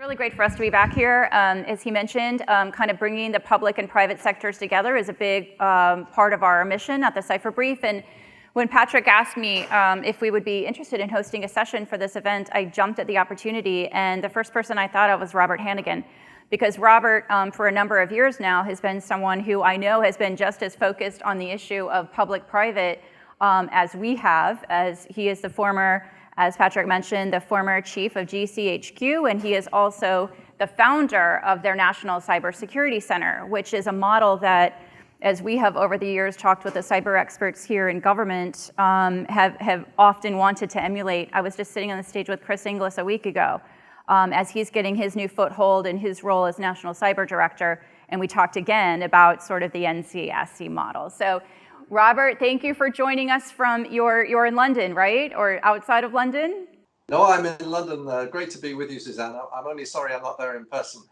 Really great for us to be back here. As he mentioned, kind of bringing the public and private sectors together is a big part of our mission at the Cipher Brief. And when Patrick asked me if we would be interested in hosting a session for this event, I jumped at the opportunity, and the first person I thought of was Robert Hannigan. Because Robert, for a number of years now, has been someone who I know has been just as focused on the issue of public-private as we have, as he is the former, as Patrick mentioned, the former chief of GCHQ, and he is also the founder of their National Cybersecurity Center, which is a model that, as we have over the years talked with the cyber experts here in government, have often wanted to emulate. I was just sitting on the stage with Chris Inglis a week ago as he's getting his new foothold in his role as National Cyber Director, and we talked again about sort of the NTSA model. So, Robert, thank you for joining us from, you're in London, right? Or outside of London? No, I'm in London. Great to be with you, Suzanne. I'm only sorry I'm not there in person,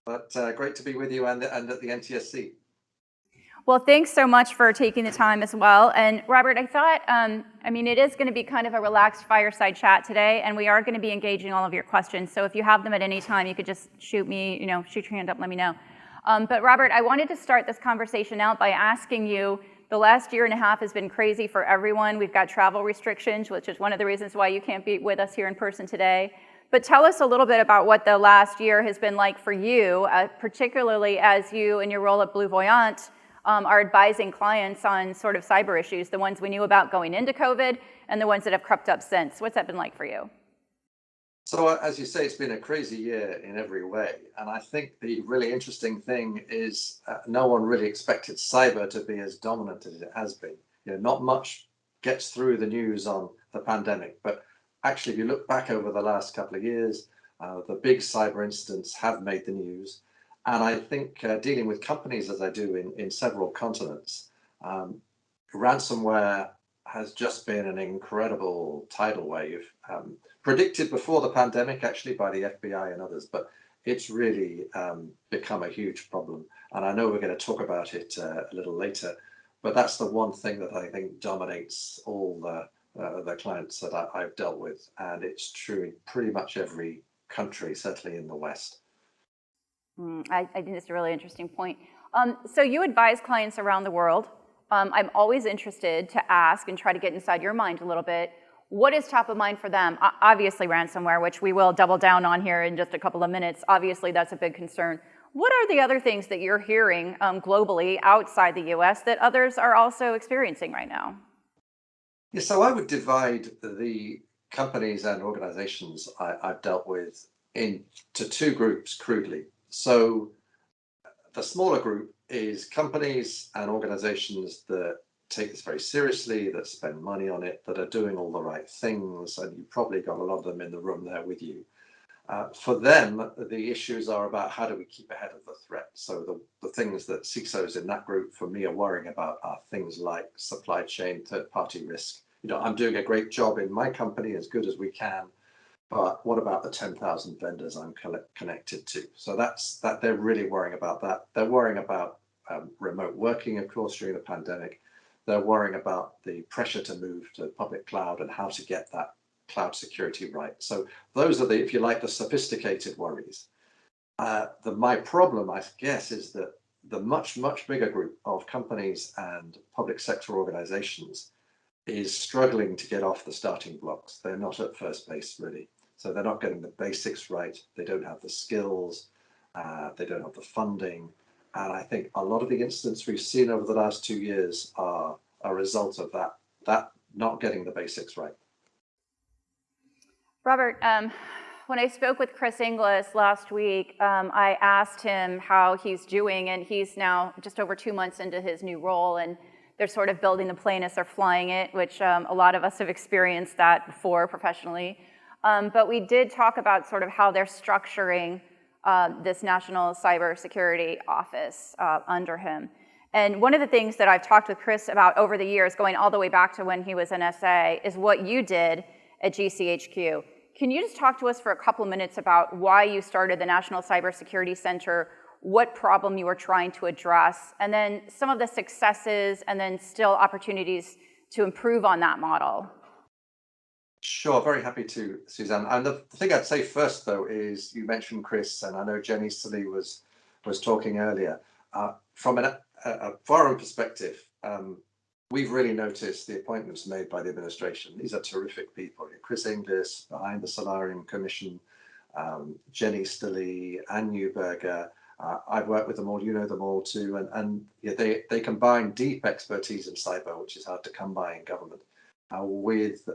but great to be with you and at the NTSC. Well, thanks so much for taking the time as well. And Robert, I thought, I mean, it is going to be kind of a relaxed fireside chat today, and we are going to be engaging all of your questions. So if you have them at any time, you could just shoot your hand up, let me know. But Robert, I wanted to start this conversation out by asking you, the last year and a half has been crazy for everyone. We've got travel restrictions, which is one of the reasons why you can't be with us here in person today. But tell us a little bit about what the last year has been like for you, particularly as you, in your role at BlueVoyant, are advising clients on sort of cyber issues, the ones we knew about going into COVID and the ones that have crept up since. What's that been like for you? So as you say, it's been a crazy year in every way. And I think the really interesting thing is no one really expected cyber to be as dominant as it has been. Not much gets through the news on the pandemic, but actually, if you look back over the last couple of years, the big cyber incidents have made the news. And I think dealing with companies as I do in several continents, ransomware has just been an incredible tidal wave, predicted before the pandemic actually by the FBI and others, but it's really become a huge problem. And I know we're going to talk about it a little later, but that's the one thing that I think dominates all the clients that I've dealt with. And it's true in pretty much every country, certainly in the West. I think that's a really interesting point. So you advise clients around the world. I'm always interested to ask and try to get inside your mind a little bit. What is top of mind for them? Obviously ransomware, which we will double down on here in just a couple of minutes. Obviously that's a big concern. What are the other things that you're hearing globally outside the US that others are also experiencing right now? Yeah, so I would divide the companies and organizations I've dealt with into two groups crudely. So the smaller group is companies and organizations that take this very seriously, that spend money on it, that are doing all the right things, and you probably got a lot of them in the room there with you. For them, the issues are about how do we keep ahead of the threat. So the things that CISOs in that group for me are worrying about are things like supply chain, third-party risk. I'm doing a great job in my company, as good as we can, but what about the 10,000 vendors I'm connected to? So that they're really worrying about that. They're worrying about remote working, of course, during the pandemic. They're worrying about the pressure to move to public cloud and how to get that cloud security right. So those are if you like, the sophisticated worries. My problem, I guess, is that the much, much bigger group of companies and public sector organizations is struggling to get off the starting blocks. They're not at first base, really. So they're not getting the basics right. They don't have the skills. They don't have the funding. And I think a lot of the incidents we've seen over the last 2 years are a result of that not getting the basics right. Robert, when I spoke with Chris Inglis last week, I asked him how he's doing, and he's now just over 2 months into his new role, and they're sort of building the plane as they're flying it, which a lot of us have experienced that before professionally. But we did talk about sort of how they're structuring this National Cybersecurity Office under him. And one of the things that I've talked with Chris about over the years, going all the way back to when he was NSA, is what you did at GCHQ. Can you just talk to us for a couple of minutes about why you started the National Cybersecurity Center, what problem you were trying to address, and then some of the successes and then still opportunities to improve on that model? Sure, very happy to, Suzanne. And the thing I'd say first, though, is you mentioned Chris, and I know Jenny Silly was talking earlier. From a foreign perspective, we've really noticed the appointments made by the administration. These are terrific people. Chris Inglis behind the Solarium Commission, Jenny Stilley, Anne Newberger. I've worked with them all, you know them all too, and yeah, they combine deep expertise in cyber, which is hard to come by in government, with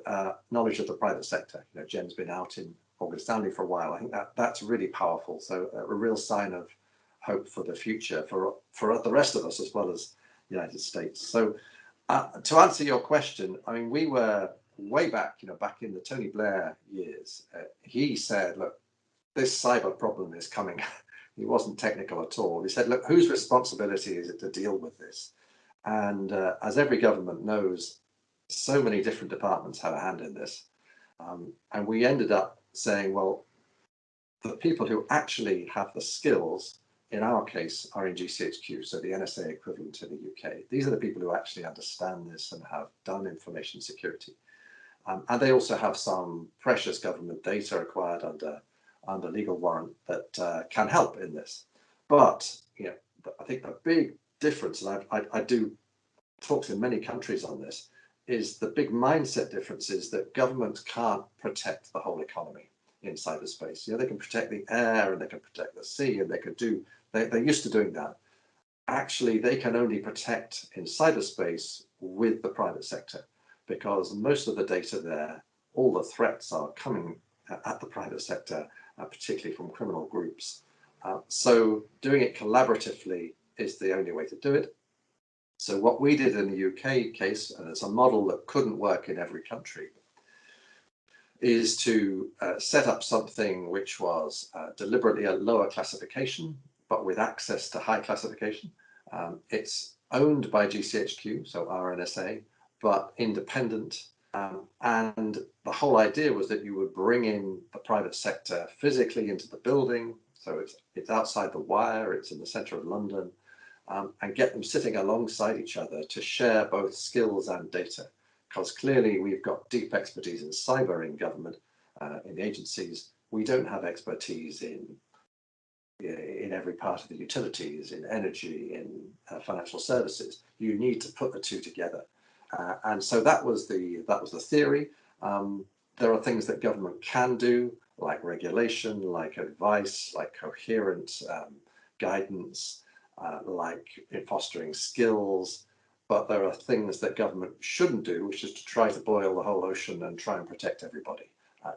knowledge of the private sector. You know, Jen's been out in Morgan Stanley for a while. I think that's really powerful. So a real sign of hope for the future for the rest of us as well as the United States. So to answer your question, I mean, we were way back, you know, back in the Tony Blair years. He said, look, this cyber problem is coming. He wasn't technical at all. He said, look, whose responsibility is it to deal with this? And as every government knows, so many different departments have a hand in this. And we ended up saying, well, the people who actually have the skills, in our case, are in GCHQ, so the NSA equivalent in the UK. These are the people who actually understand this and have done information security. And they also have some precious government data acquired under legal warrant that can help in this. But you know, I think the big difference, and I do talk to many countries on this, is the big mindset difference is that governments can't protect the whole economy in cyberspace. You know, they can protect the air and they can protect the sea and they could do, they're used to doing that. Actually, they can only protect in cyberspace with the private sector because most of the data there, all the threats are coming at the private sector, particularly from criminal groups. So doing it collaboratively is the only way to do it. So what we did in the UK case, and it's a model that couldn't work in every country, is to set up something which was deliberately a lower classification, but with access to high classification. It's owned by GCHQ, so RNSA, but independent. And the whole idea was that you would bring in the private sector physically into the building. So it's outside the wire, it's in the center of London. And get them sitting alongside each other to share both skills and data. Because clearly we've got deep expertise in cyber in government, in agencies. We don't have expertise in every part of the utilities, in energy, in financial services. You need to put the two together. And so that was the theory. There are things that government can do, like regulation, like advice, like coherent guidance, like in fostering skills, but there are things that government shouldn't do, which is to try to boil the whole ocean and try and protect everybody.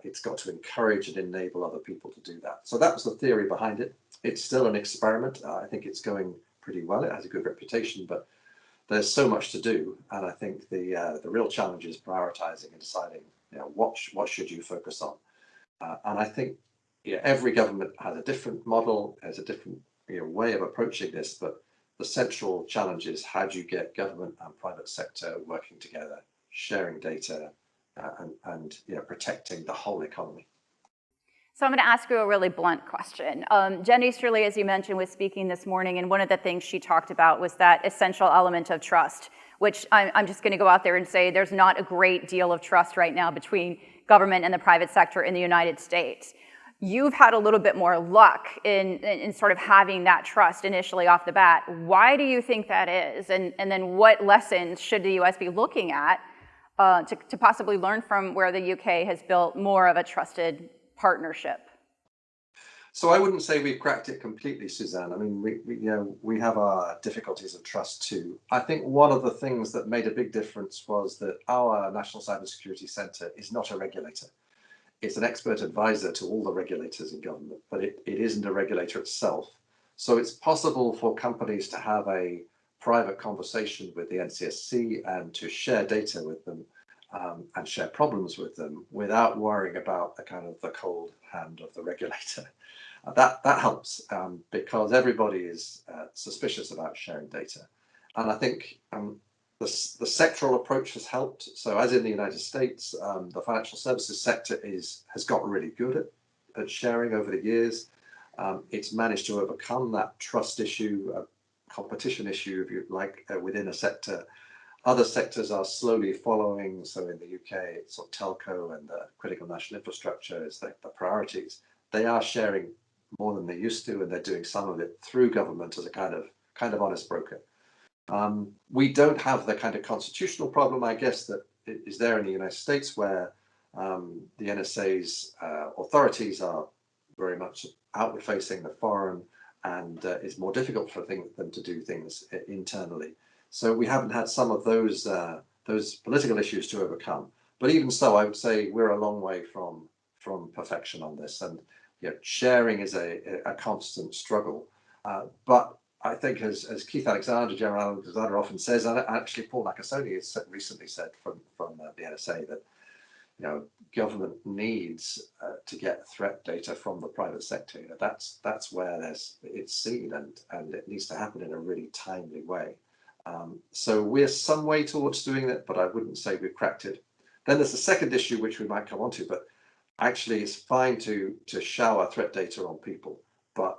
It's got to encourage and enable other people to do that. So that was the theory behind it. It's still an experiment. I think it's going pretty well. It has a good reputation, but there's so much to do. And I think the real challenge is prioritizing and deciding, you know, what should you focus on. And I think every government has a different model, has a different way of approaching this, but the central challenge is how do you get government and private sector working together, sharing data, and protecting the whole economy. So I'm going to ask you a really blunt question. Jen Easterly, as you mentioned, was speaking this morning, and one of the things she talked about was that essential element of trust, which I'm just going to go out there and say there's not a great deal of trust right now between government and the private sector in the United States. You've had a little bit more luck in sort of having that trust initially off the bat. Why do you think that is? And then what lessons should the US be looking at to possibly learn from where the UK has built more of a trusted partnership? So I wouldn't say we've cracked it completely, Suzanne. I mean, we have our difficulties of trust too. I think one of the things that made a big difference was that our National Cybersecurity Centre is not a regulator. It's an expert advisor to all the regulators in government, but it isn't a regulator itself. So it's possible for companies to have a private conversation with the NTSA and to share data with them and share problems with them without worrying about the kind of the cold hand of the regulator. That helps because everybody is suspicious about sharing data. And I think the sectoral approach has helped. So as in the United States, the financial services sector has gotten really good at sharing over the years. It's managed to overcome that trust issue, competition issue, if you like, within a sector. Other sectors are slowly following. So in the UK, it's sort of telco and critical national infrastructure is the priorities. They are sharing more than they used to, and they're doing some of it through government as a kind of honest broker. We don't have the kind of constitutional problem, I guess, that is there in the United States, where the NSA's authorities are very much outward facing, the foreign, and it's more difficult for them to do things internally. So we haven't had some of those political issues to overcome. But even so, I would say we're a long way from perfection on this, and sharing is a constant struggle. But I think, as Keith Alexander, General Alexander often says, and actually Paul Nakasone has recently said from the NSA, that government needs to get threat data from the private sector. That's where it's seen, and it needs to happen in a really timely way. So we're some way towards doing that, but I wouldn't say we've cracked it. Then there's the second issue, which we might come on to, but actually it's fine to shower threat data on people, but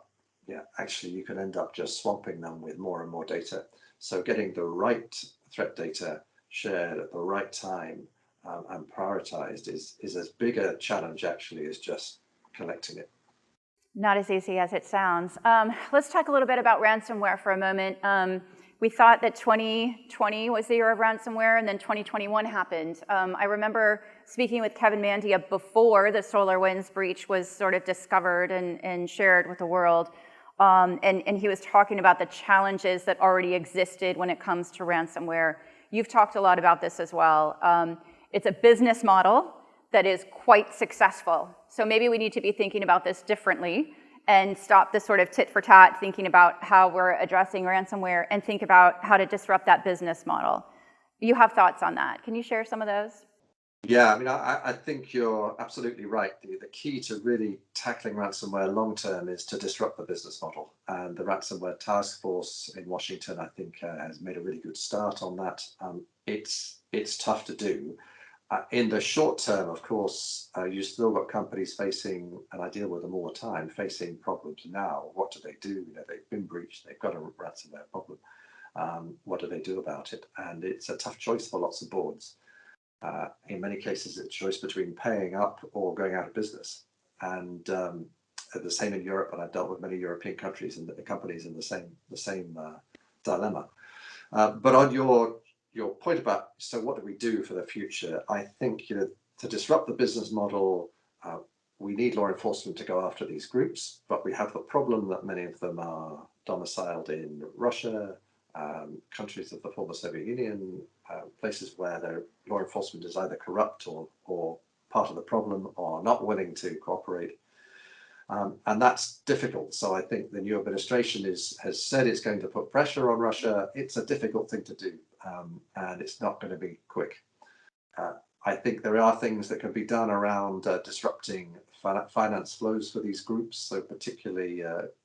actually you can end up just swamping them with more and more data. So getting the right threat data shared at the right time and prioritized is as big a challenge actually as just collecting it. Not as easy as it sounds. Let's talk a little bit about ransomware for a moment. We thought that 2020 was the year of ransomware, and then 2021 happened. I remember speaking with Kevin Mandia before the SolarWinds breach was sort of discovered and shared with the world. And he was talking about the challenges that already existed when it comes to ransomware. You've talked a lot about this as well. It's a business model that is quite successful. So maybe we need to be thinking about this differently and stop this sort of tit for tat thinking about how we're addressing ransomware and think about how to disrupt that business model. You have thoughts on that. Can you share some of those? Yeah, I mean, I think you're absolutely right. The key to really tackling ransomware long term is to disrupt the business model. And the Ransomware Task Force in Washington, I think, has made a really good start on that. It's tough to do. In the short term, of course, you've still got companies facing, and I deal with them all the time, facing problems now. What do they do? They've been breached. They've got a ransomware problem. What do they do about it? And it's a tough choice for lots of boards. In many cases, it's a choice between paying up or going out of business. And the same in Europe, and I've dealt with many European countries and companies in the same dilemma. But on your point about, so what do we do for the future? I think to disrupt the business model, we need law enforcement to go after these groups, but we have the problem that many of them are domiciled in Russia, countries of the former Soviet Union, places where their law enforcement is either corrupt or part of the problem or not willing to cooperate. And that's difficult. So I think the new administration has said it's going to put pressure on Russia. It's a difficult thing to do, and it's not going to be quick. I think there are things that can be done around disrupting finance flows for these groups, so particularly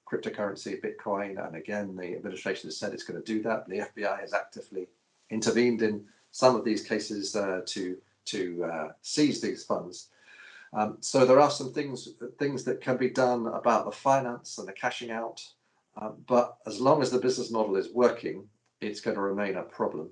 cryptocurrency, Bitcoin. And again, the administration has said it's going to do that. The FBI has actively intervened in some of these cases to seize these funds. So there are some things that can be done about the finance and the cashing out. But as long as the business model is working, it's going to remain a problem.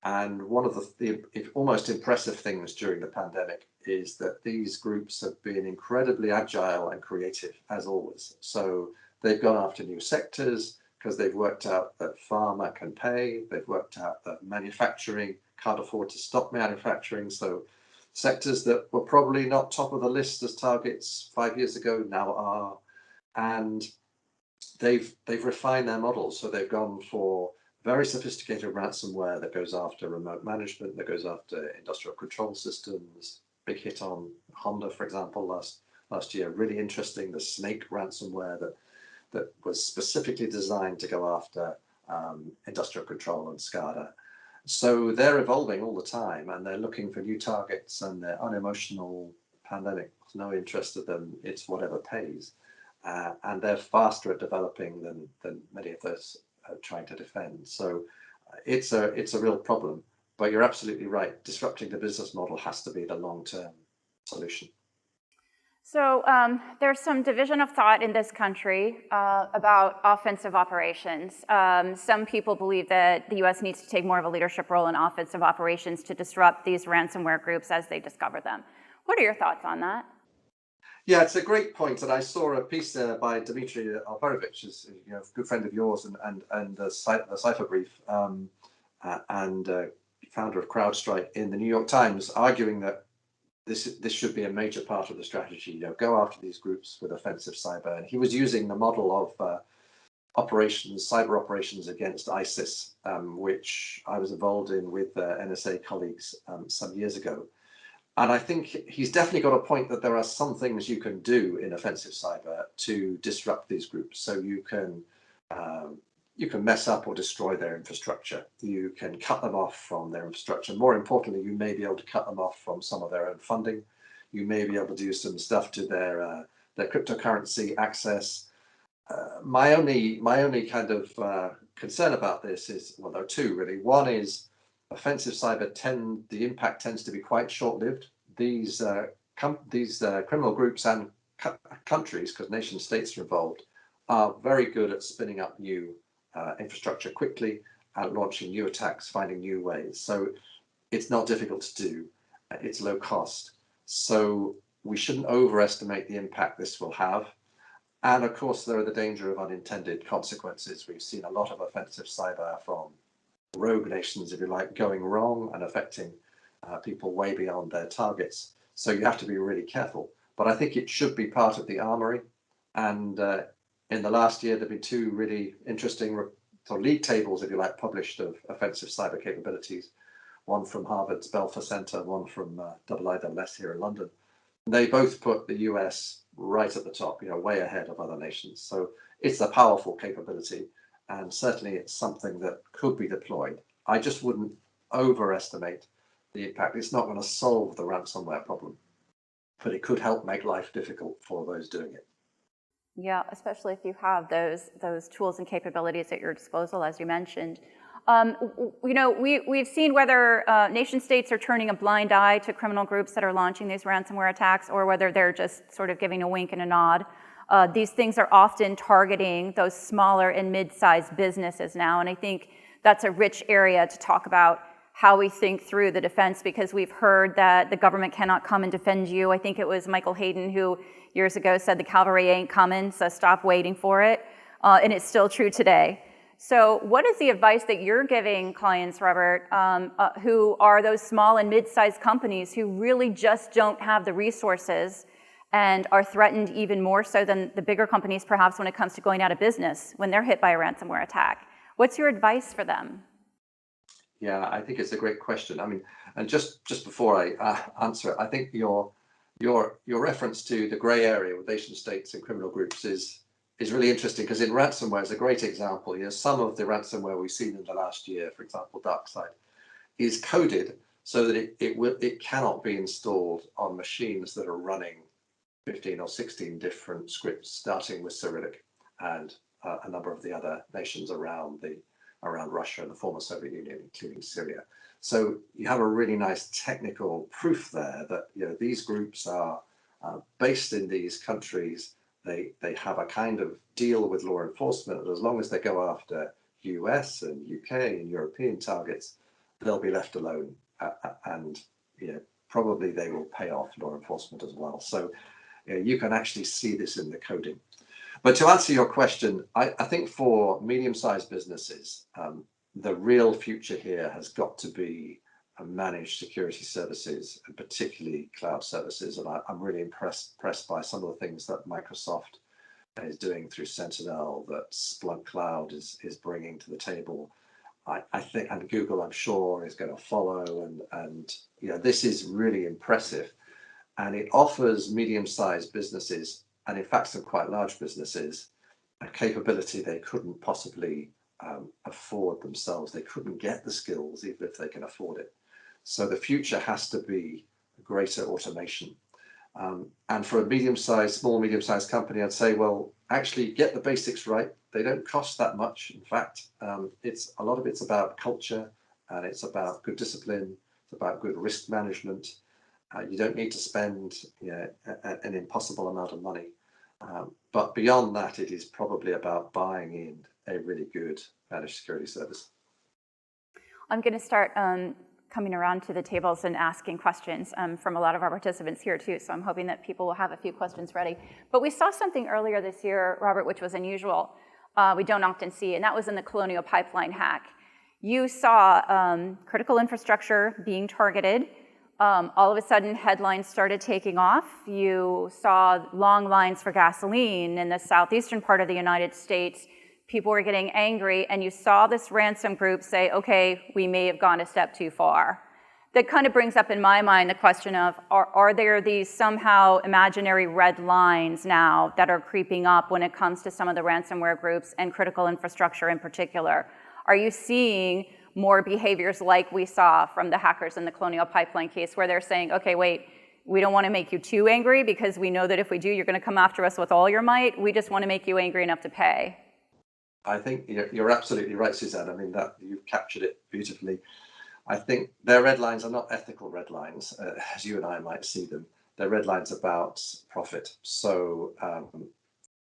And one of the almost impressive things during the pandemic is that these groups have been incredibly agile and creative, as always. So they've gone after new sectors because they've worked out that pharma can pay. They've worked out that manufacturing can't afford to stop manufacturing. So sectors that were probably not top of the list as targets 5 years ago now are. And they've refined their models. So they've gone for very sophisticated ransomware that goes after remote management, that goes after industrial control systems. Big hit on Honda, for example, last year. Really interesting, the Snake ransomware that was specifically designed to go after industrial control and SCADA. So they're evolving all the time, and they're looking for new targets, and they're unemotional. Pandemic, no interest of them. It's whatever pays, and they're faster at developing than many of us trying to defend. So it's a real problem. But you're absolutely right. Disrupting the business model has to be the long-term solution. So there's some division of thought in this country about offensive operations. Some people believe that the U.S. needs to take more of a leadership role in offensive operations to disrupt these ransomware groups as they discover them. What are your thoughts on that? Yeah, it's a great point, and I saw a piece by Dmitry Alperovich, who's a good friend of yours, and the Cipher Brief, and founder of CrowdStrike in the New York Times, arguing that this should be a major part of the strategy. Go after these groups with offensive cyber, and he was using the model of cyber operations against ISIS, which I was involved in with NSA colleagues some years ago. And I think he's definitely got a point that there are some things you can do in offensive cyber to disrupt these groups. So you can mess up or destroy their infrastructure. You can cut them off from their infrastructure. More importantly, you may be able to cut them off from some of their own funding. You may be able to do some stuff to their cryptocurrency access. My only kind of concern about this is, well, there are two really. One is offensive cyber the impact tends to be quite short-lived. These criminal groups and countries, because nation states are involved, are very good at spinning up new infrastructure quickly and launching new attacks, finding new ways. So it's not difficult to do. It's low cost. So we shouldn't overestimate the impact this will have. And of course, there are the danger of unintended consequences. We've seen a lot of offensive cyber from rogue nations, if you like, going wrong and affecting people way beyond their targets. So you have to be really careful. But I think it should be part of the armory. And in the last year, there have been two really interesting league tables, if you like, published of offensive cyber capabilities. One from Harvard's Belfer Center, one from IISS here in London. They both put the US right at the top, way ahead of other nations. So it's a powerful capability. And certainly it's something that could be deployed. I just wouldn't overestimate the impact. It's not going to solve the ransomware problem, but it could help make life difficult for those doing it. Yeah, especially if you have those tools and capabilities at your disposal, as you mentioned. We've seen whether nation states are turning a blind eye to criminal groups that are launching these ransomware attacks, or whether they're just sort of giving a wink and a nod. These things are often targeting those smaller and mid-sized businesses now, and I think that's a rich area to talk about how we think through the defense, because we've heard that the government cannot come and defend you. I think it was Michael Hayden who years ago said the cavalry ain't coming, so stop waiting for it, and it's still true today. So what is the advice that you're giving clients, Robert, who are those small and mid-sized companies who really just don't have the resources and are threatened even more so than the bigger companies, perhaps, when it comes to going out of business when they're hit by a ransomware attack? What's your advice for them? Yeah, I think it's a great question. I mean, and just before I answer it, I think your reference to the grey area with nation states and criminal groups is really interesting, because in ransomware is a great example. Some of the ransomware we've seen in the last year, for example, DarkSide, is coded so that it cannot be installed on machines that are running 15 or 16 different scripts, starting with Cyrillic and a number of the other nations around Russia and the former Soviet Union, including Syria. So you have a really nice technical proof there that these groups are based in these countries. They have a kind of deal with law enforcement that as long as they go after US and UK and European targets, they'll be left alone, and probably they will pay off law enforcement as well. So you can actually see this in the coding. But to answer your question, I think for medium-sized businesses, the real future here has got to be managed security services, and particularly cloud services. And I'm really impressed by some of the things that Microsoft is doing through Sentinel, that Splunk Cloud is bringing to the table. I think, and Google, I'm sure, is going to follow. And this is really impressive. And it offers medium-sized businesses, and in fact some quite large businesses, a capability they couldn't possibly afford themselves. They couldn't get the skills even if they can afford it. So the future has to be greater automation. And for a small, medium-sized company, I'd say, well, actually get the basics right. They don't cost that much. In fact, a lot of it's about culture, and it's about good discipline. It's about good risk management. You don't need to spend an impossible amount of money. But beyond that, it is probably about buying in a really good managed security service. I'm going to start coming around to the tables and asking questions from a lot of our participants here too, so I'm hoping that people will have a few questions ready. But we saw something earlier this year, Robert, which was unusual. We don't often see, and that was in the Colonial Pipeline hack. You saw critical infrastructure being targeted. All of a sudden, headlines started taking off. You saw long lines for gasoline in the southeastern part of the United States. People were getting angry, and you saw this ransom group say, okay, we may have gone a step too far. That kind of brings up in my mind the question of, are there these somehow imaginary red lines now that are creeping up when it comes to some of the ransomware groups and critical infrastructure in particular? Are you seeing more behaviors like we saw from the hackers in the Colonial Pipeline case, where they're saying, okay, wait, we don't want to make you too angry because we know that if we do, you're going to come after us with all your might. We just want to make you angry enough to pay. I think you're absolutely right, Suzanne. I mean, that you've captured it beautifully. I think their red lines are not ethical red lines, as you and I might see them. They're red lines about profit. So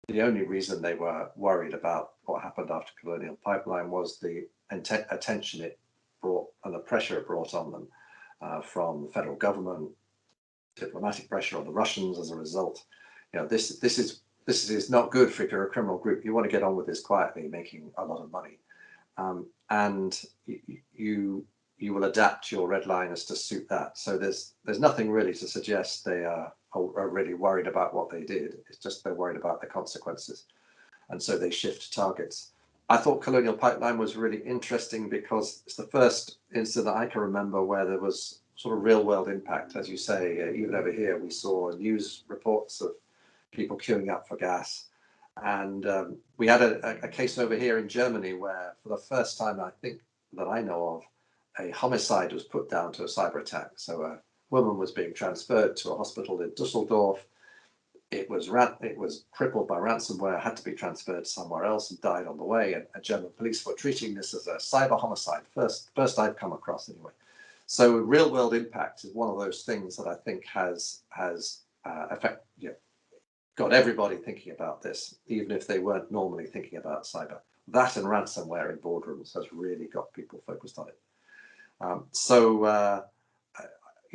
the only reason they were worried about what happened after Colonial Pipeline was the attention it brought and the pressure it brought on them from the federal government, diplomatic pressure on the Russians as a result. This is not good for if you're a criminal group. You want to get on with this quietly, making a lot of money, and you will adapt your red liners to suit that. So there's nothing really to suggest they are really worried about what they did. It's just they're worried about the consequences, and so they shift targets. I thought Colonial Pipeline was really interesting because it's the first incident I can remember where there was sort of real world impact. As you say, even over here, we saw news reports of people queuing up for gas. And we had a case over here in Germany where, for the first time, I think that I know of, a homicide was put down to a cyber attack. So a woman was being transferred to a hospital in Dusseldorf. It was crippled by ransomware, had to be transferred somewhere else, and died on the way. And German police were treating this as a cyber homicide. First I've come across anyway. So real world impact is one of those things that I think has got everybody thinking about this, even if they weren't normally thinking about cyber. That and ransomware in boardrooms has really got people focused on it.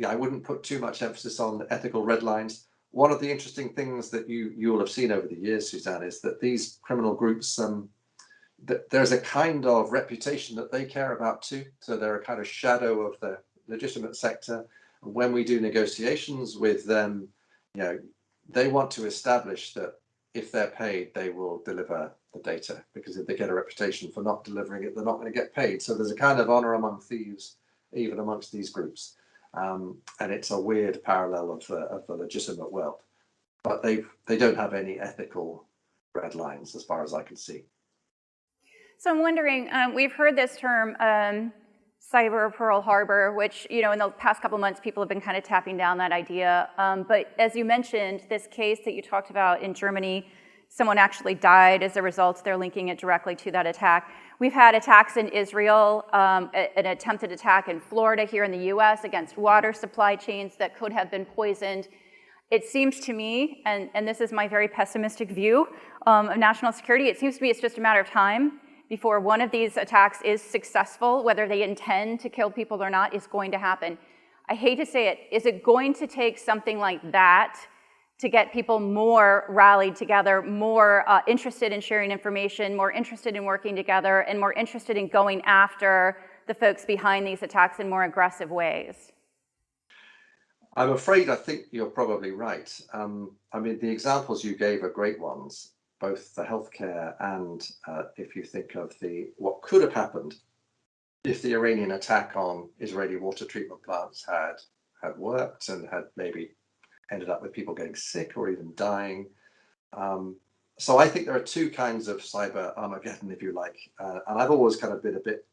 I wouldn't put too much emphasis on ethical red lines. One of the interesting things that you will have seen over the years, Suzanne, is that these criminal groups, there's a kind of reputation that they care about too. So they're a kind of shadow of the legitimate sector. And when we do negotiations with them, they want to establish that if they're paid, they will deliver the data, because if they get a reputation for not delivering it, they're not going to get paid. So there's a kind of honor among thieves, even amongst these groups. And it's a weird parallel of the legitimate world. But they don't have any ethical red lines, as far as I can see. So I'm wondering, we've heard this term, cyber Pearl Harbor, which, in the past couple of months, people have been kind of tapping down that idea. But as you mentioned, this case that you talked about in Germany, someone actually died as a result. They're linking it directly to that attack. We've had attacks in Israel, an attempted attack in Florida here in the US against water supply chains that could have been poisoned. It seems to me, and this is my very pessimistic view of national security, it seems to me it's just a matter of time before one of these attacks is successful. Whether they intend to kill people or not is going to happen. I hate to say it, is it going to take something like that to get people more rallied together, more interested in sharing information, more interested in working together, and more interested in going after the folks behind these attacks in more aggressive ways? I'm afraid I think you're probably right. I mean, the examples you gave are great ones, both the healthcare and if you think of what could have happened if the Iranian attack on Israeli water treatment plants had worked and had maybe ended up with people getting sick or even dying. So I think there are two kinds of cyber Armageddon, if you like. And I've always kind of been a bit,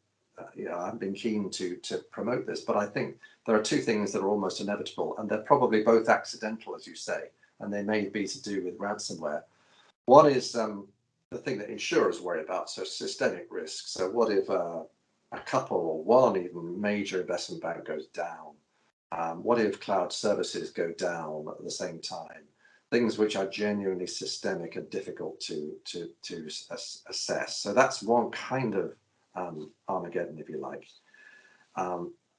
I've been keen to promote this, but I think there are two things that are almost inevitable, and they're probably both accidental, as you say, and they may be to do with ransomware. One is the thing that insurers worry about, so systemic risk. So what if a couple or one even major investment bank goes down? What if cloud services go down at the same time? Things which are genuinely systemic and difficult to assess. So that's one kind of Armageddon, if you like.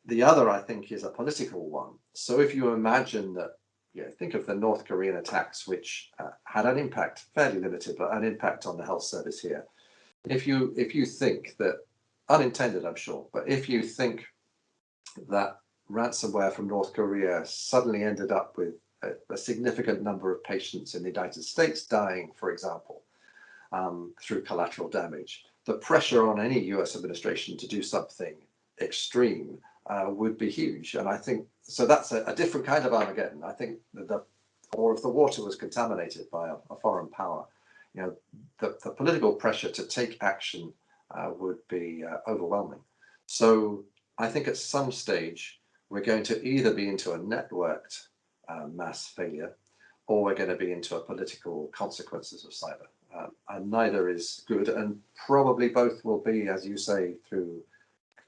The other, I think, is a political one. So if you imagine that, think of the North Korean attacks, which had an impact, fairly limited, but an impact on the health service here. If you think that, unintended, I'm sure, but if you think that ransomware from North Korea suddenly ended up with a significant number of patients in the United States dying, for example, through collateral damage, the pressure on any US administration to do something extreme would be huge. And I think, so that's a different kind of Armageddon. I think or if the water was contaminated by a foreign power, the political pressure to take action would be overwhelming. So I think at some stage, we're going to either be into a networked mass failure, or we're going to be into a political consequences of cyber. And neither is good, and probably both will be, as you say, through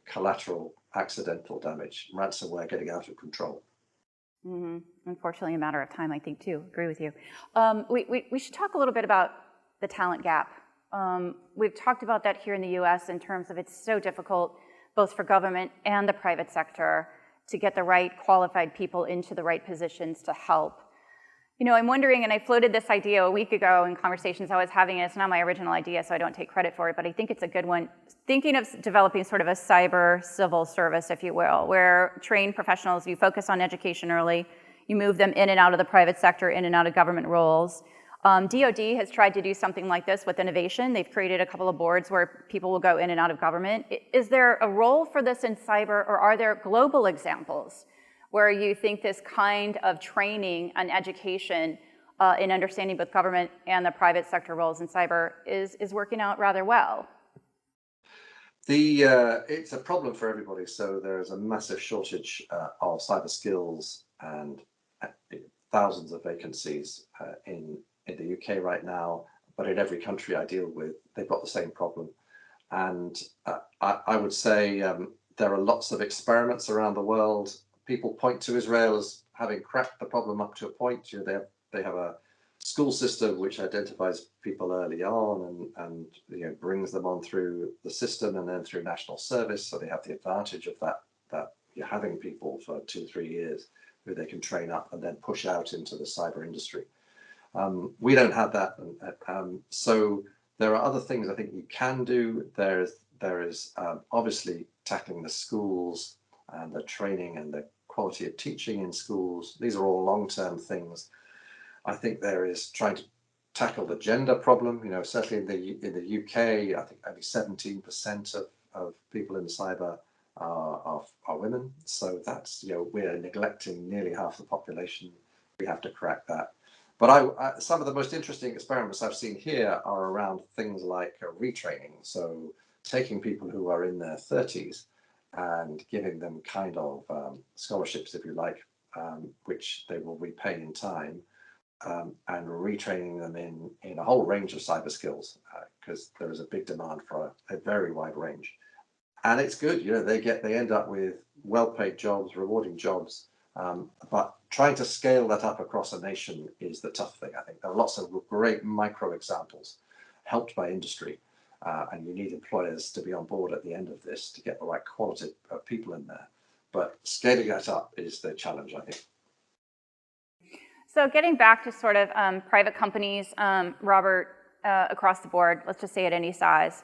collateral accidental damage, ransomware getting out of control. Mm-hmm. Unfortunately, a matter of time, I think, too. Agree with you. We should talk a little bit about the talent gap. We've talked about that here in the US in terms of it's so difficult, both for government and the private sector, to get the right qualified people into the right positions to help. I'm wondering, and I floated this idea a week ago in conversations I was having, and it's not my original idea, so I don't take credit for it, but I think it's a good one. Thinking of developing sort of a cyber civil service, if you will, where trained professionals, you focus on education early, you move them in and out of the private sector, in and out of government roles. DoD has tried to do something like this with innovation. They've created a couple of boards where people will go in and out of government. Is there a role for this in cyber, or are there global examples where you think this kind of training and education in understanding both government and the private sector roles in cyber is working out rather well? It's a problem for everybody. So there's a massive shortage of cyber skills and thousands of vacancies in the UK right now, but in every country I deal with, they've got the same problem. And I would say there are lots of experiments around the world. People point to Israel as having cracked the problem up to a point. They have a school system which identifies people early on and brings them on through the system and then through national service. So they have the advantage of that you're having people for 2-3 years who they can train up and then push out into the cyber industry. We don't have that. So there are other things I think you can do. There is obviously tackling the schools and the training and the quality of teaching in schools. These are all long-term things. I think there is trying to tackle the gender problem. Certainly in the UK, I think only 17% of people in cyber are women. So that's, we're neglecting nearly half the population. We have to crack that. But some of the most interesting experiments I've seen here are around things like retraining. So taking people who are in their 30s and giving them kind of scholarships, if you like, which they will repay in time, and retraining them in a whole range of cyber skills, because there is a big demand for a very wide range. And it's good, they end up with well-paid jobs, rewarding jobs, but trying to scale that up across a nation is the tough thing. I think there are lots of great micro examples helped by industry. And you need employers to be on board at the end of this to get the right quality of people in there. But scaling that up is the challenge, I think. So getting back to sort of private companies, Robert, across the board, let's just say at any size,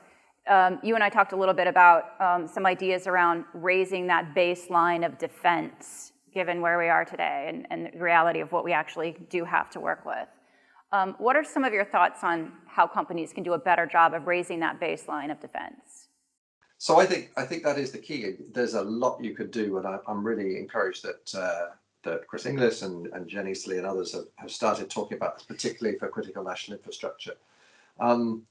you and I talked a little bit about some ideas around raising that baseline of defense, given where we are today and the reality of what we actually do have to work with. What are some of your thoughts on how companies can do a better job of raising that baseline of defense? So I think that is the key. There's a lot you could do, and I'm really encouraged that Chris Inglis and Jen Easley and others have started talking about this, particularly for critical national infrastructure. To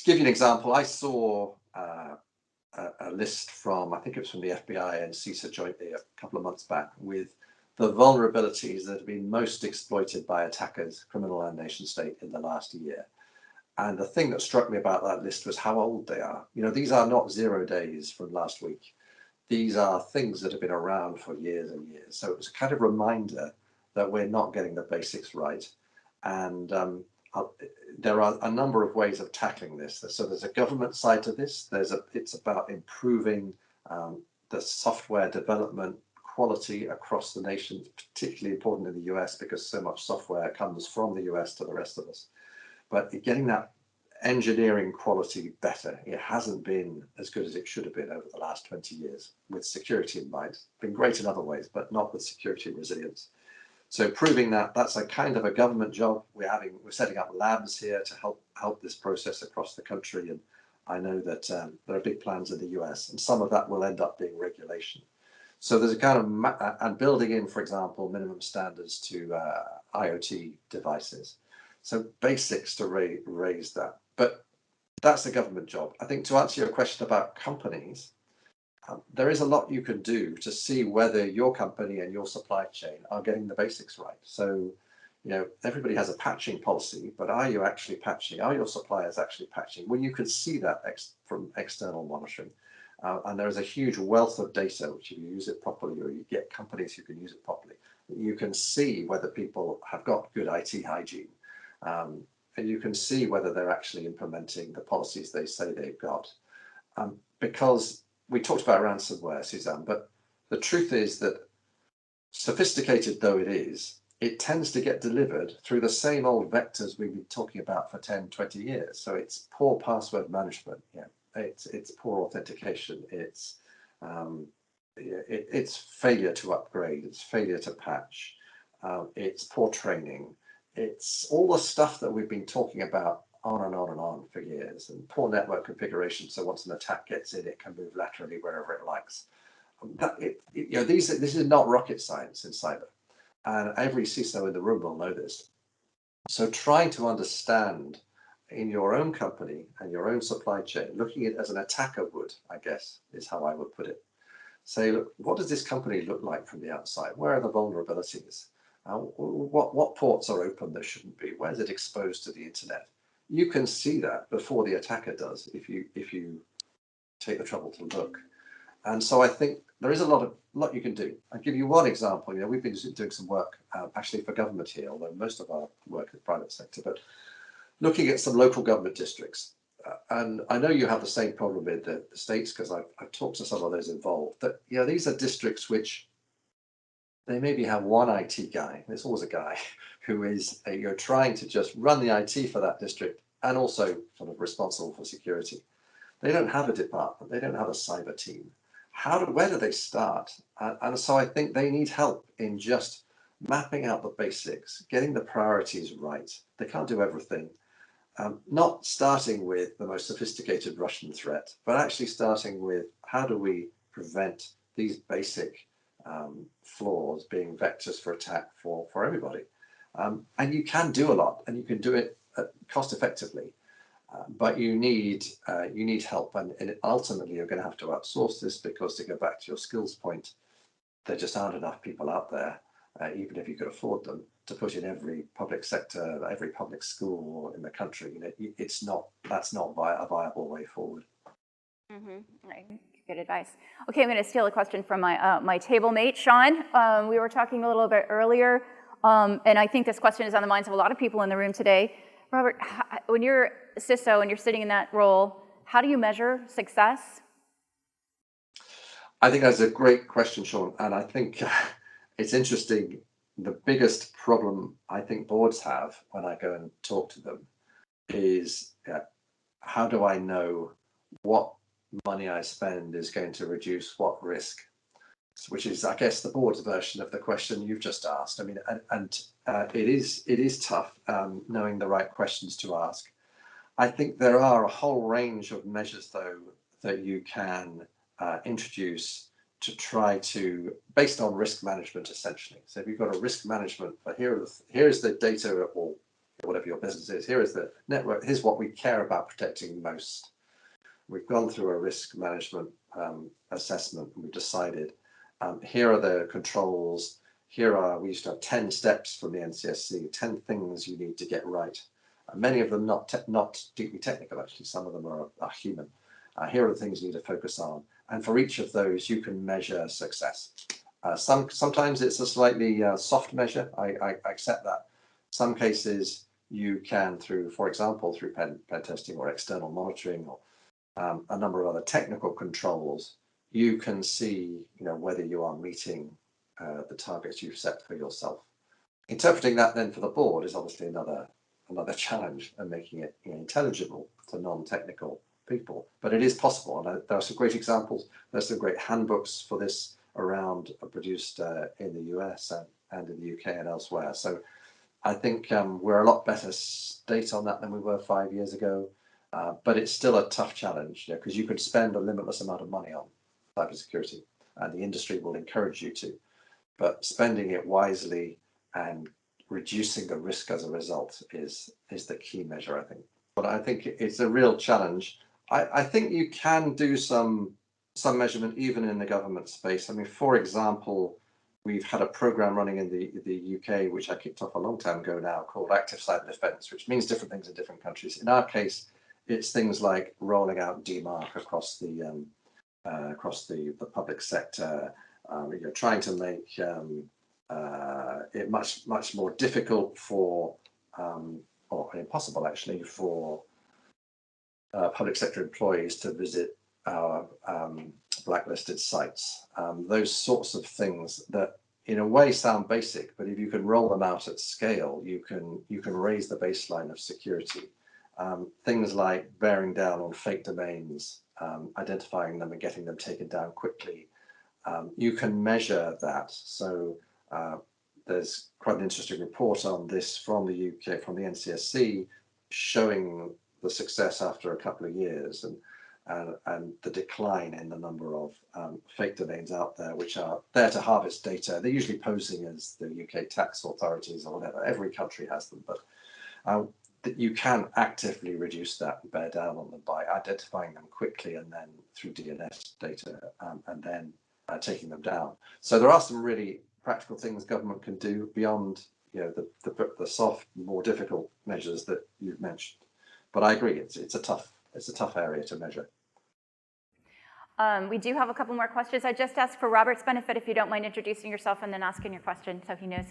give you an example, I saw a list from, I think it was from the FBI and CISA jointly a couple of months back, with the vulnerabilities that have been most exploited by attackers, criminal and nation state, in the last year. And the thing that struck me about that list was how old they are. These are not 0 days from last week. these are things that have been around for years and years. So it was a kind of reminder that we're not getting the basics right. And there are a number of ways of tackling this. So there's a government side to this. It's about improving the software development quality across the nation, particularly important in the US because so much software comes from the US to the rest of us. But getting that engineering quality better, it hasn't been as good as it should have been over the last 20 years with security in mind. It's been great in other ways, but not with security and resilience. So proving that, that's a kind of a government job. We're setting up labs here to help this process across the country. And I know that there are big plans in the US, and some of that will end up being regulation. So there's a kind of, and building in, for example, minimum standards to IoT devices. So basics to raise that. But that's a government job. I think to answer your question about companies, there is a lot you can do to see whether your company and your supply chain are getting the basics right. So, everybody has a patching policy, but are you actually patching? Are your suppliers actually patching? Well, you can see that from external monitoring. And there is a huge wealth of data, which if you use it properly, or you get companies who can use it properly, you can see whether people have got good IT hygiene. And you can see whether they're actually implementing the policies they say they've got. Because we talked about ransomware, Suzanne, but the truth is that sophisticated though it is, it tends to get delivered through the same old vectors we've been talking about for 10, 20 years. So it's poor password management, it's poor authentication, it's failure to upgrade, it's failure to patch, it's poor training, it's all the stuff that we've been talking about on and on and on for years, and poor network configuration. So once an attack gets in, it can move laterally wherever it likes. This is not rocket science in cyber, and every CISO in the room will know this. So trying to understand in your own company and your own supply chain, looking at it as an attacker would, I guess, is how I would put it. Say, look, what does this company look like from the outside? Where are the vulnerabilities? What ports are open that shouldn't be? Where is it exposed to the internet? You can see that before the attacker does if you take the trouble to look. And so I think there is a lot you can do. I'll give you one example. We've been doing some work actually for government here, although most of our work is private sector, but looking at some local government districts. And I know you have the same problem in the States because I've talked to some of those involved. That these are districts which they maybe have one IT guy. There's always a guy who is trying to just run the IT for that district and also sort of responsible for security. They don't have a department. They don't have a cyber team. Where do they start? And so I think they need help in just mapping out the basics, getting the priorities right. They can't do everything. Not starting with the most sophisticated Russian threat, but actually starting with how do we prevent these basic flaws being vectors for attack for everybody. And you can do a lot, and you can do it cost effectively. But you need help, and ultimately you're going to have to outsource this because, to go back to your skills point, there just aren't enough people out there, even if you could afford them, to put in every public sector, every public school in the country. That's not a viable way forward. Right. Good advice. Okay, I'm going to steal a question from my table mate, Sean. We were talking a little bit earlier, and I think this question is on the minds of a lot of people in the room today. Robert, when you're a CISO and you're sitting in that role, how do you measure success? I think that's a great question, Sean. And I think it's interesting. The biggest problem I think boards have when I go and talk to them is how do I know what money I spend is going to reduce what risk? Which is, I guess, the board's version of the question you've just asked. I mean, and it is tough knowing the right questions to ask. I think there are a whole range of measures, though, that you can introduce to try to, based on risk management, essentially. So if you've got a risk management, but here's the data, or whatever your business is, here is the network, here's what we care about protecting most. We've gone through a risk management assessment, and we've decided here are the controls. We used to have 10 steps from the NTSA, 10 things you need to get right. Many of them not deeply technical, actually. Some of them are human. Here are the things you need to focus on. And for each of those, you can measure success. Sometimes it's a slightly soft measure. I accept that. Some cases you can, through, for example, through pen testing or external monitoring or a number of other technical controls, you can see, whether you are meeting the targets you've set for yourself. Interpreting that then for the board is obviously another challenge, and making it intelligible to non-technical people. But it is possible, and there are some great examples. There's some great handbooks for this around, produced in the US and in the UK and elsewhere. So I think we're a lot better state on that than we were 5 years ago. But it's still a tough challenge, because you could spend a limitless amount of money on cybersecurity, and the industry will encourage you to. But spending it wisely and reducing the risk as a result is the key measure, I think. But I think it's a real challenge. I think you can do some measurement even in the government space. I mean, for example, we've had a program running in the UK, which I kicked off a long time ago now, called Active Cyber Defense, which means different things in different countries. In our case, it's things like rolling out DMARC across the public sector. Trying to make it much more difficult for, or impossible actually, for public sector employees to visit our blacklisted sites. Those sorts of things that in a way sound basic, but if you can roll them out at scale, you can raise the baseline of security. Things like bearing down on fake domains, identifying them and getting them taken down quickly. You can measure that. So there's quite an interesting report on this from the UK, from the NTSA, showing the success after a couple of years, and the decline in the number of fake domains out there, which are there to harvest data. They're usually posing as the UK tax authorities or whatever. Every country has them, but you can actively reduce that and bear down on them by identifying them quickly, and then through DNS data, and then taking them down. So there are some really practical things government can do beyond the soft, more difficult measures that you've mentioned. But I agree, it's a tough area to measure. We do have a couple more questions. I just asked for Robert's benefit, if you don't mind introducing yourself and then asking your question, so he knows.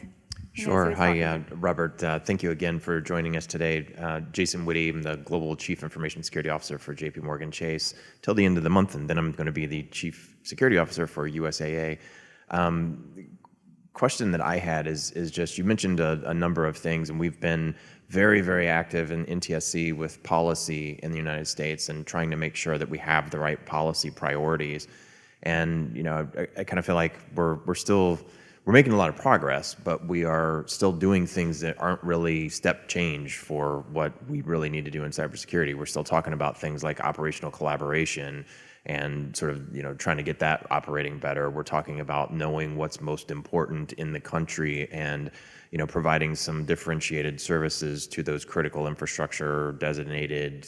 Sure. Hi, Robert. Thank you again for joining us today. Jason Whitty, I'm the Global Chief Information Security Officer for JP Morgan Chase till the end of the month, and then I'm going to be the Chief Security Officer for USAA. Question that I had is just, you mentioned a number of things, and we've been very, very active in NTSA with policy in the United States and trying to make sure that we have the right policy priorities. And I kind of feel like we're making a lot of progress, but we are still doing things that aren't really step change for what we really need to do in cybersecurity. We're still talking about things like operational collaboration and sort of, trying to get that operating better. We're talking about knowing what's most important in the country and, providing some differentiated services to those critical infrastructure designated,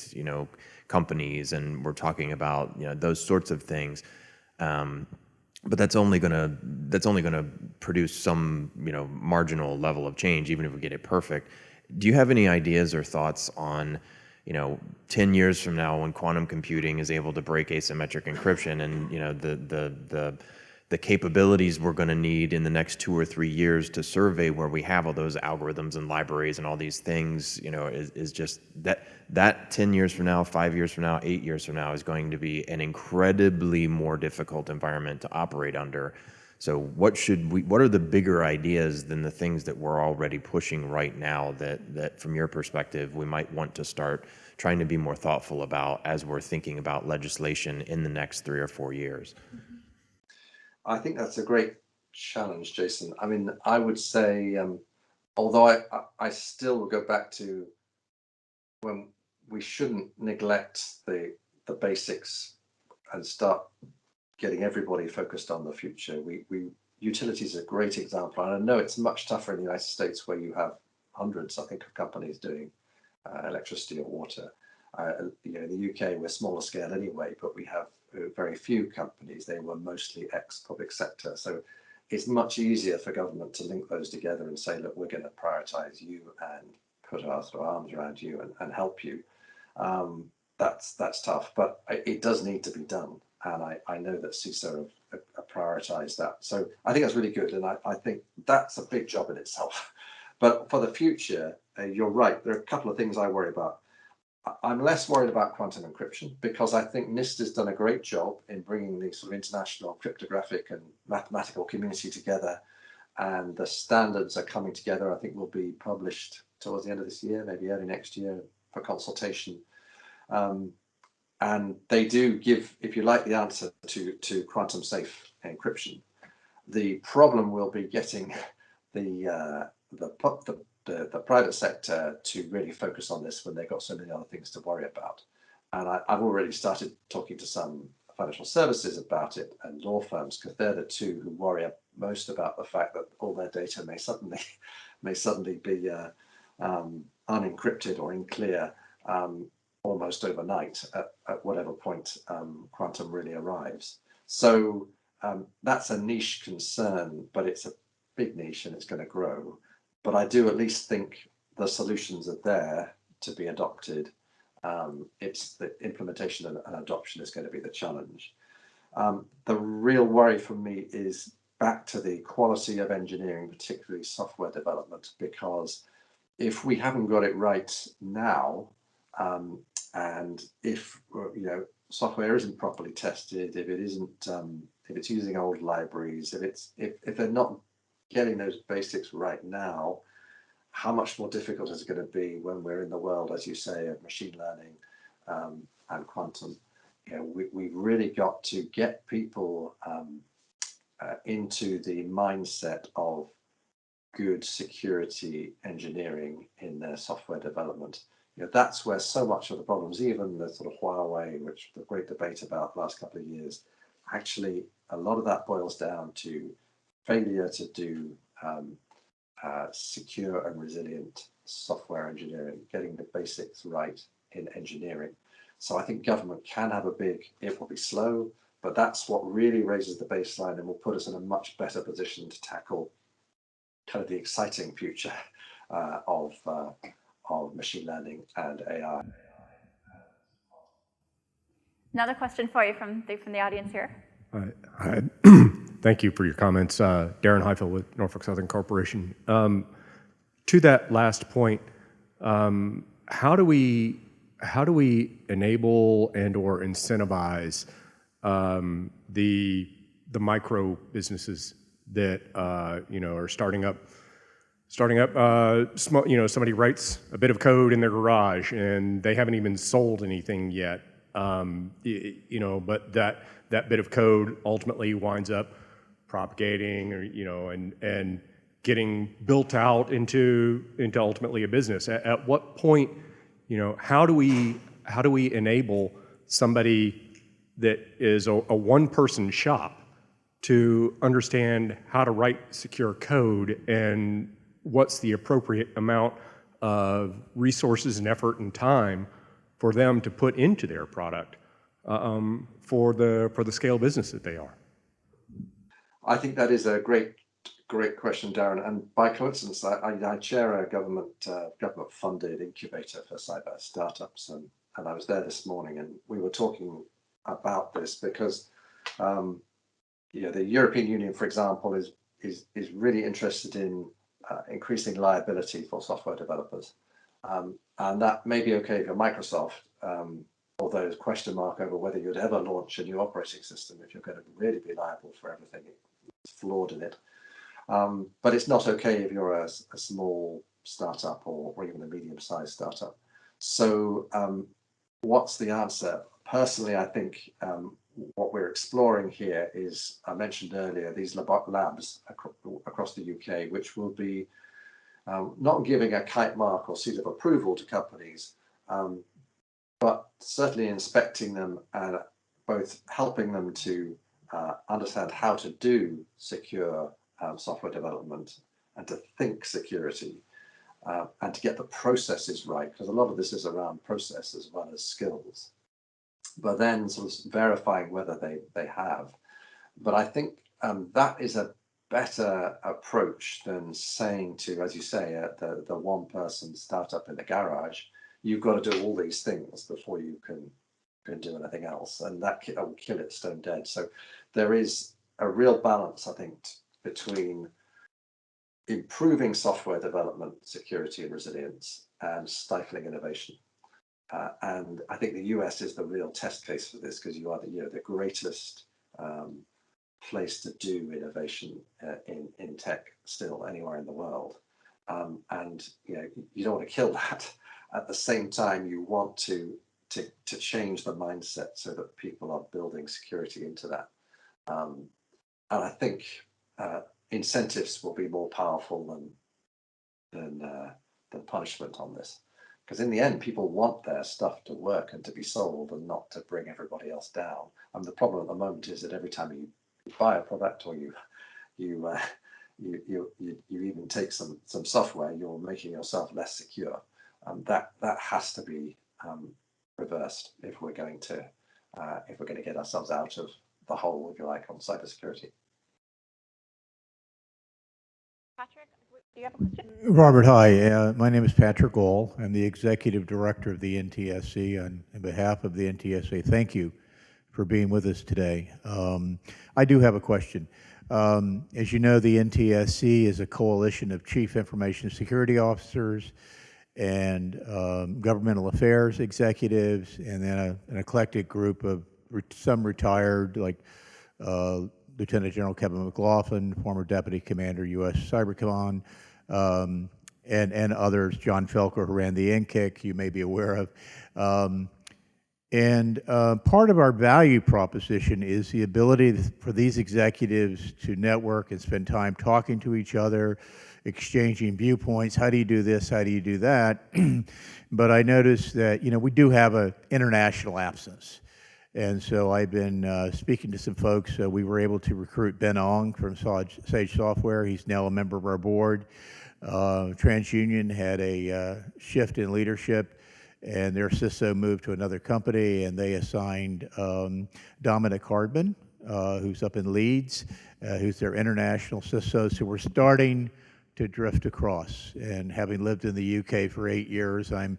companies. And we're talking about, those sorts of things. But that's only gonna produce some, marginal level of change, even if we get it perfect. Do you have any ideas or thoughts on, 10 years from now, when quantum computing is able to break asymmetric encryption, and the capabilities we're going to need in the next 2 or 3 years to survey where we have all those algorithms and libraries and all these things, is just that 10 years from now, 5 years from now, 8 years from now is going to be an incredibly more difficult environment to operate under. So what are the bigger ideas than the things that we're already pushing right now that from your perspective, we might want to start trying to be more thoughtful about as we're thinking about legislation in the next 3 or 4 years? I think that's a great challenge, Jason. I mean, I would say, although I still go back to when we shouldn't neglect the basics and start getting everybody focused on the future. Utilities is a great example, and I know it's much tougher in the United States, where you have hundreds, I think, of companies doing electricity or water. In the UK, we're smaller scale anyway, but we have very few companies. They were mostly ex-public sector. So it's much easier for government to link those together and say, look, we're going to prioritize you and put our arms around you and help you. That's tough, but it does need to be done. And I know that CISO have prioritized that. So I think that's really good. And I think that's a big job in itself. But for the future, you're right. There are a couple of things I worry about. I'm less worried about quantum encryption because I think NIST has done a great job in bringing the sort of international cryptographic and mathematical community together, and the standards are coming together. I think will be published towards the end of this year, maybe early next year for consultation. And they do give, if you like, the answer to quantum safe encryption. The problem will be getting the private sector to really focus on this when they've got so many other things to worry about. And I've already started talking to some financial services about it and law firms, because they're the two who worry most about the fact that all their data may suddenly be unencrypted or unclear almost overnight at whatever point quantum really arrives. So that's a niche concern, but it's a big niche and it's going to grow. But I do at least think the solutions are there to be adopted. It's the implementation and adoption is going to be the challenge. The real worry for me is back to the quality of engineering, particularly software development, because if we haven't got it right now, and if software isn't properly tested, if it isn't, if it's using old libraries, if they're not getting those basics right now, how much more difficult is it going to be when we're in the world, as you say, of machine learning and quantum? We've really got to get people into the mindset of good security engineering in their software development. That's where so much of the problems, even the sort of Huawei, which the great debate about the last couple of years, actually a lot of that boils down to failure to do secure and resilient software engineering, getting the basics right in engineering. So I think government can have it will be slow, but that's what really raises the baseline and will put us in a much better position to tackle kind of the exciting future of machine learning and AI. Another question for you from the audience here. Hi. Thank you for your comments. Darren Heifel with Norfolk Southern Corporation. To that last point, how do we enable and or incentivize the micro businesses that are starting up? Somebody writes a bit of code in their garage and they haven't even sold anything yet. But that bit of code ultimately winds up propagating, and getting built out into ultimately a business. At what point, how do we enable somebody that is a one-person shop to understand how to write secure code and what's the appropriate amount of resources and effort and time for them to put into their product for the scale business that they are? I think that is a great question, Darren. And by coincidence, I chair a government-funded incubator for cyber startups, and I was there this morning, and we were talking about this because the European Union, for example, is really interested in increasing liability for software developers, and that may be okay for Microsoft. Although there's a question mark over whether you'd ever launch a new operating system if you're going to really be liable for everything that's flawed in it. But it's not okay if you're a small startup or even a medium-sized startup. So what's the answer? Personally, I think what we're exploring here is, I mentioned earlier, these labs across the UK, which will be not giving a kite mark or seal of approval to companies, but certainly inspecting them and both helping them to understand how to do secure software development and to think security and to get the processes right, because a lot of this is around process as well as skills, but then sort of verifying whether they have. But I think that is a better approach than saying to, as you say, the one-person startup in the garage, you've got to do all these things before you can can do anything else, and that will kill it stone dead. So there is a real balance, I think, between improving software development, security and resilience, and stifling innovation. And I think the US is the real test case for this, because you are the greatest place to do innovation in tech still anywhere in the world. And you don't want to kill that. At the same time, you want to change the mindset so that people are building security into that. And I think incentives will be more powerful than punishment on this. Because in the end, people want their stuff to work and to be sold, and not to bring everybody else down. And the problem at the moment is that every time you buy a product, or you even take some software, you're making yourself less secure. That has to be reversed if we're going to get ourselves out of the hole, if you like, on cybersecurity. Patrick, do you have a question? Robert, hi. My name is Patrick Gall. I'm the Executive Director of the NTSC. On behalf of the NTSA, thank you for being with us today. I do have a question. As you know, the NTSC is a coalition of Chief Information Security Officers and governmental affairs executives, and then an eclectic group of some retired, like Lieutenant General Kevin McLaughlin, former Deputy Commander, U.S. Cyber Command, and others, John Felker, who ran the NKIC, you may be aware of. Part of our value proposition is the ability for these executives to network and spend time talking to each other, exchanging viewpoints. How do you do this? How do you do that? But I noticed that, we do have an international absence. And so I've been speaking to some folks. We were able to recruit Ben Ong from Sage Software. He's now a member of our board. TransUnion had a shift in leadership, and their CISO moved to another company, and they assigned Dominic Hardman, who's up in Leeds, who's their international CISO. So we're starting to drift across. And having lived in the UK for 8 years, I'm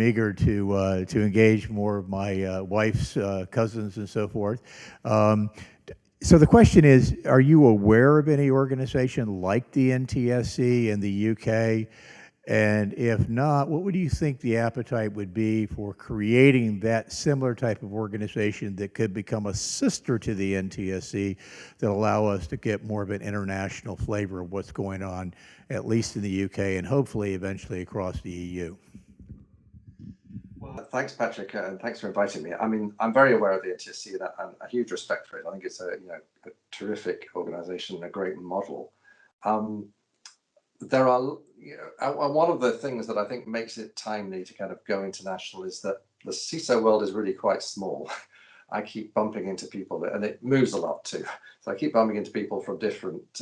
eager to engage more of my wife's cousins and so forth. So the question is, are you aware of any organization like the NTSC in the UK? And if not, what would you think the appetite would be for creating that similar type of organization that could become a sister to the NTSC that allow us to get more of an international flavor of what's going on, at least in the UK, and hopefully eventually across the EU? Well, thanks, Patrick, and thanks for inviting me. I mean, I'm very aware of the NTSC and a huge respect for it. I think it's a terrific organization, a great model. There are, one of the things that I think makes it timely to kind of go international is that the CISO world is really quite small. I keep bumping into people, and it moves a lot too. So I keep bumping into people from different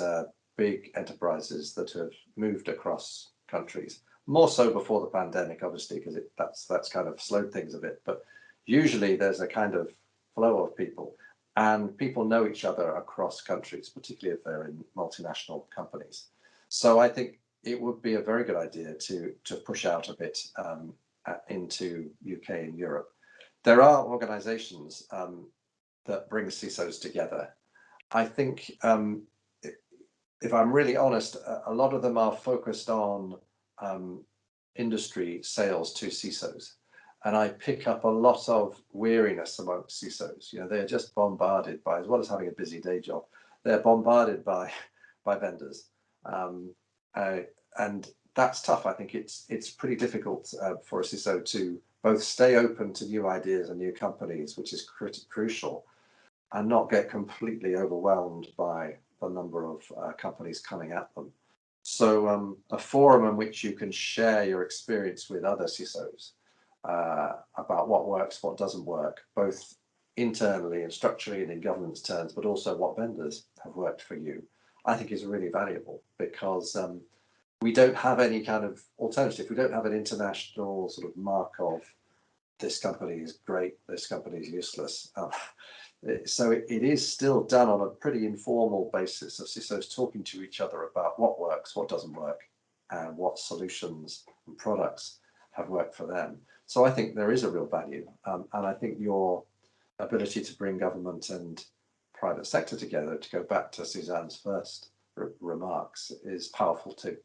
big enterprises that have moved across countries. More so before the pandemic, obviously, because that's kind of slowed things a bit. But usually there's a kind of flow of people, and people know each other across countries, particularly if they're in multinational companies. So I think it would be a very good idea to push out a bit into UK and Europe. There are organizations that bring CISOs together. I think, if I'm really honest, a lot of them are focused on industry sales to CISOs. And I pick up a lot of weariness amongst CISOs. They're just bombarded by, as well as having a busy day job, they're bombarded by vendors. And that's tough. I think it's pretty difficult for a CISO to both stay open to new ideas and new companies, which is crucial, and not get completely overwhelmed by the number of companies coming at them. So a forum in which you can share your experience with other CISOs about what works, what doesn't work, both internally and structurally and in governance terms, but also what vendors have worked for you, I think is really valuable, because we don't have any kind of alternative. We don't have an international sort of mark of this company is great, this company is useless. So it is still done on a pretty informal basis of CISOs talking to each other about what works, what doesn't work, and what solutions and products have worked for them. So I think there is a real value, and I think your ability to bring government and private sector together, to go back to Suzanne's first remarks, is powerful too.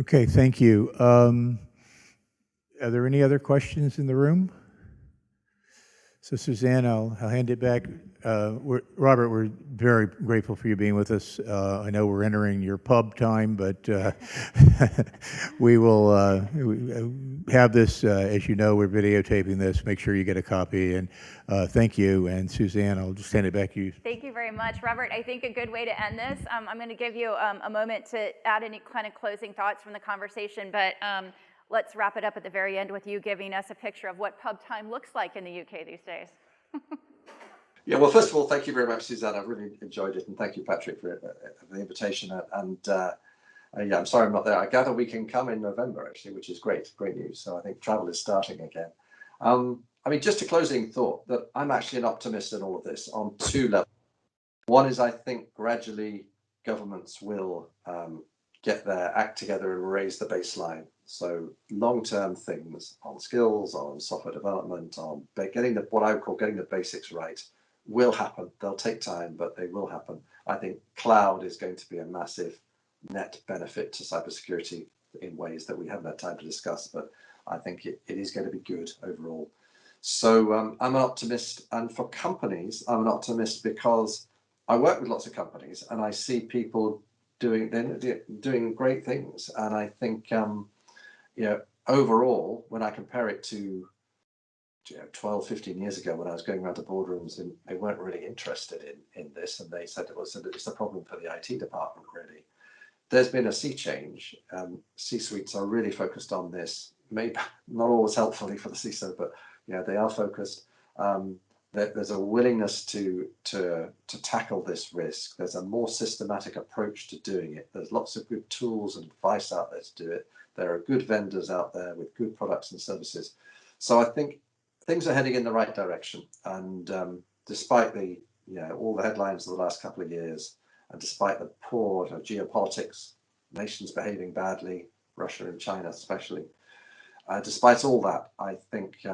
Okay, thank you. Are there any other questions in the room? So Suzanne, I'll hand it back. Robert, we're very grateful for you being with us. I know we're entering your pub time, but we will have this, as you know, we're videotaping this. Make sure you get a copy, and thank you. And Suzanne, I'll just hand it back to you. Thank you very much, Robert. I think a good way to end this, I'm going to give you a moment to add any kind of closing thoughts from the conversation, but let's wrap it up at the very end with you giving us a picture of what pub time looks like in the UK these days. Yeah, well, first of all, thank you very much, Suzanne. I've really enjoyed it, and thank you, Patrick, for the invitation. And yeah, I'm sorry I'm not there. I gather we can come in November, actually, which is great news. So I think travel is starting again. I mean, just a closing thought, that I'm actually an optimist in all of this on two levels. One is, I think gradually governments will get their act together and raise the baseline. So long-term things on skills, on software development, on getting what I would call getting the basics right will happen. They'll take time, but they will happen. I think cloud is going to be a massive net benefit to cybersecurity in ways that we haven't had time to discuss, but I think it is going to be good overall. So I'm an optimist, and for companies, I'm an optimist because I work with lots of companies and I see people doing great things. And I think, overall, when I compare it to 12, 15 years ago, when I was going around to boardrooms and they weren't really interested in this, and they said it's a problem for the IT department, really. There's been a sea change. C-suites are really focused on this, maybe not always helpfully for the CISO, but they are focused. There's a willingness to tackle this risk. There's a more systematic approach to doing it. There's lots of good tools and advice out there to do it. There are good vendors out there with good products and services. So I think things are heading in the right direction. And despite all the headlines of the last couple of years, and despite the poor geopolitics, nations behaving badly, Russia and China especially, despite all that, I think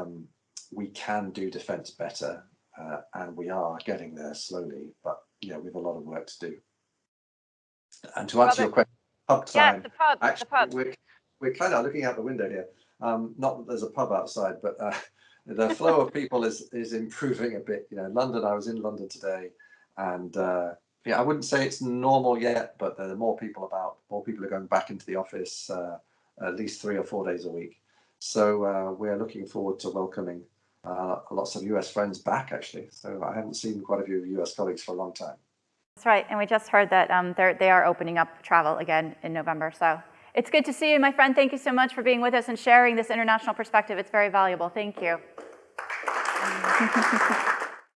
we can do defense better, and we are getting there slowly, but we have a lot of work to do. And to answer your question, pub time. Yes, the pub. Actually, we're kind of looking out the window here. Not that there's a pub outside, but the flow of people is improving a bit. London. I was in London today, and I wouldn't say it's normal yet, but there are more people about. More people are going back into the office at least 3 or 4 days a week. So we're looking forward to welcoming lots of US friends back, actually. So I haven't seen quite a few US colleagues for a long time. That's right, and we just heard that they are opening up travel again in November. So it's good to see you, my friend. Thank you so much for being with us and sharing this international perspective. It's very valuable. Thank you.